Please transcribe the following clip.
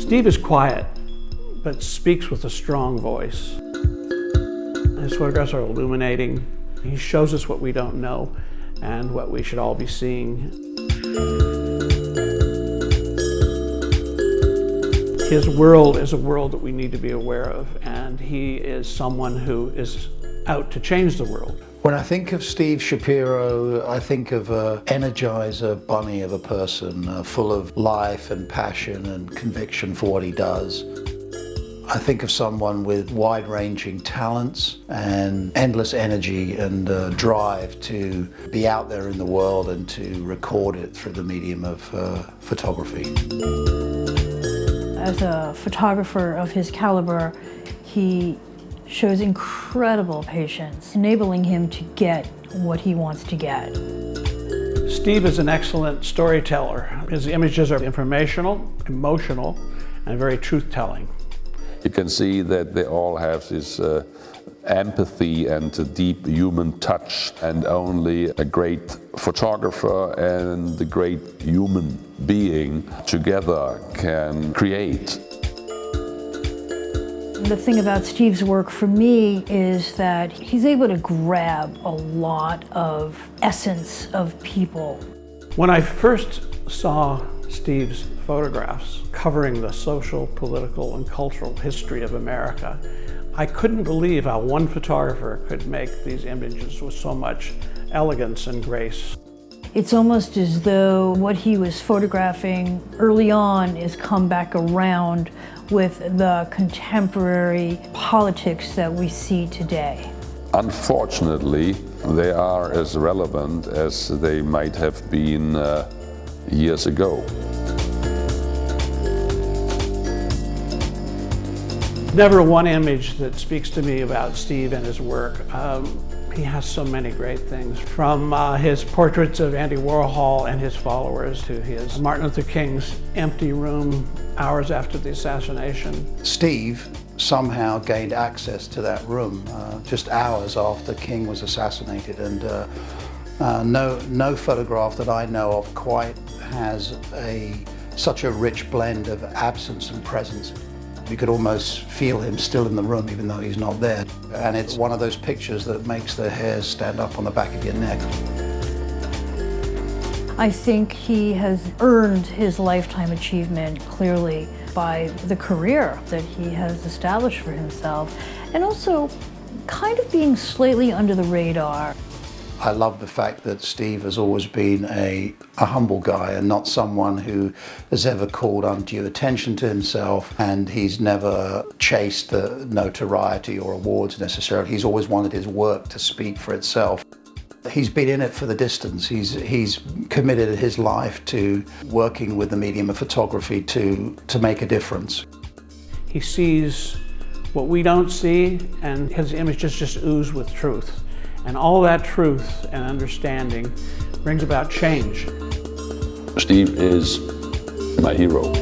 Steve is quiet, but speaks with a strong voice. His photographs are illuminating. He shows us what we don't know and what we should all be seeing. His world is a world that we need to be aware of, and he is someone who is out to change the world. When I think of Steve Schapiro, I think of an energizer bunny of a person, full of life and passion and conviction for what he does. I think of someone with wide-ranging talents and endless energy and drive to be out there in the world and to record it through the medium of photography. As a photographer of his caliber, he shows incredible patience, enabling him to get what he wants to get. Steve is an excellent storyteller. His images are informational, emotional, and very truth-telling. You can see that they all have this empathy and a deep human touch, and only a great photographer and a great human being together can create. The thing about Steve's work for me is that he's able to grab a lot of essence of people. When I first saw Steve's photographs covering the social, political, and cultural history of America, I couldn't believe how one photographer could make these images with so much elegance and grace. It's almost as though what he was photographing early on is come back around with the contemporary politics that we see today. Unfortunately, they are as relevant as they might have been years ago. Never one image that speaks to me about Steve and his work. He has so many great things, from his portraits of Andy Warhol and his followers to his Martin Luther King's empty room hours after the assassination. Steve somehow gained access to that room just hours after King was assassinated, and no photograph that I know of quite has such a rich blend of absence and presence. You could almost feel him still in the room even though he's not there. And it's one of those pictures that makes the hairs stand up on the back of your neck. I think he has earned his lifetime achievement clearly by the career that he has established for himself, and also kind of being slightly under the radar. I love the fact that Steve has always been a humble guy and not someone who has ever called undue attention to himself, and he's never chased the notoriety or awards necessarily. He's always wanted his work to speak for itself. He's been in it for the distance. He's committed his life to working with the medium of photography to make a difference. He sees what we don't see, and his images just ooze with truth. And all that truth and understanding brings about change. Steve is my hero.